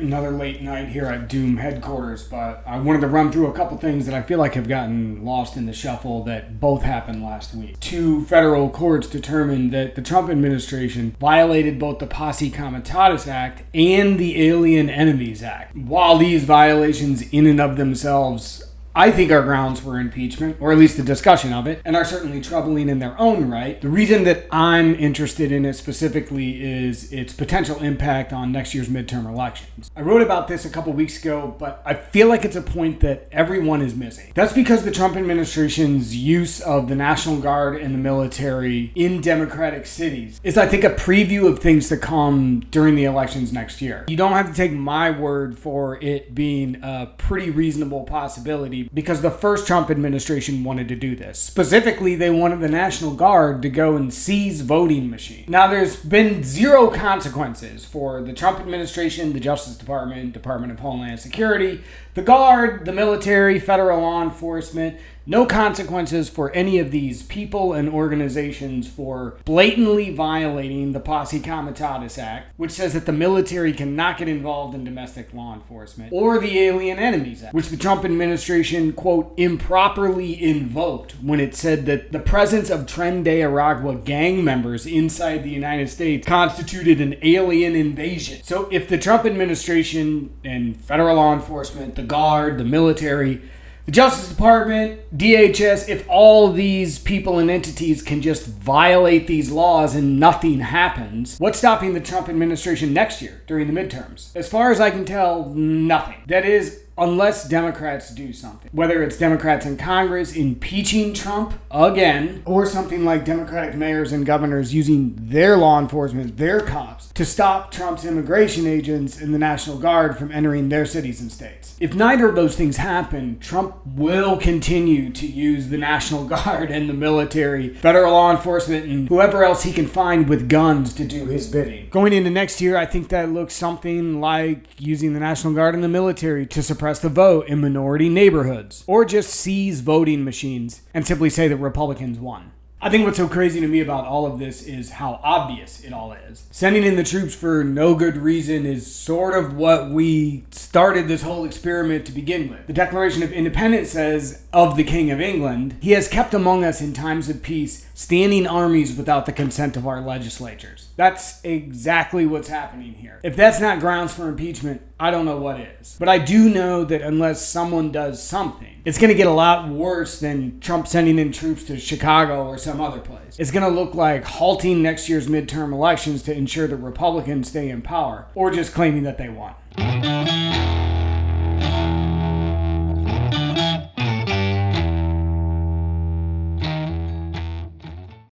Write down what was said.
Another late night here at Doom headquarters, but I wanted to run through a couple things that I feel like have gotten lost in the shuffle that both happened last week. Two federal courts determined that the Trump administration violated both the Posse Comitatus Act and the Alien Enemies Act. While these violations in and of themselves I think are grounds for impeachment, or at least the discussion of it, and are certainly troubling in their own right. The reason that I'm interested in it specifically is its potential impact on next year's midterm elections. I wrote about this a couple weeks ago, but I feel like it's a point that everyone is missing. That's because the Trump administration's use of the National Guard and the military in Democratic cities is, I think, a preview of things to come during the elections next year. You don't have to take my word for it being a pretty reasonable possibility, because the first Trump administration wanted to do this. Specifically, they wanted the National Guard to go and seize voting machines. Now, there's been zero consequences for the Trump administration, the Justice Department, Department of Homeland Security, the Guard, the military, federal law enforcement. No consequences for any of these people and organizations for blatantly violating the Posse Comitatus Act, which says that the military cannot get involved in domestic law enforcement, or the Alien Enemies Act, which the Trump administration, quote, improperly invoked when it said that the presence of Tren de Aragua gang members inside the United States constituted an alien invasion. So if the Trump administration and federal law enforcement, the Guard, the military, the Justice Department, DHS, if all these people and entities can just violate these laws and nothing happens, what's stopping the Trump administration next year during the midterms? As far as I can tell, nothing. That is, unless Democrats do something. Whether it's Democrats in Congress impeaching Trump again, or something like Democratic mayors and governors using their law enforcement, their cops, to stop Trump's immigration agents and the National Guard from entering their cities and states. If neither of those things happen, Trump will continue to use the National Guard and the military, federal law enforcement, and whoever else he can find with guns to do his bidding. Going into next year, I think that looks something like using the National Guard and the military to suppress the vote in minority neighborhoods, or just seize voting machines and simply say that Republicans won. I think what's so crazy to me about all of this is how obvious it all is. Sending in the troops for no good reason is sort of what we started this whole experiment to begin with. The Declaration of Independence says, of the King of England, he has kept among us in times of peace standing armies without the consent of our legislatures. That's exactly what's happening here. If that's not grounds for impeachment, I don't know what is. But I do know that unless someone does something, it's going to get a lot worse than Trump sending in troops to Chicago or some other place. It's going to look like halting next year's midterm elections to ensure that Republicans stay in power, or just claiming that they won.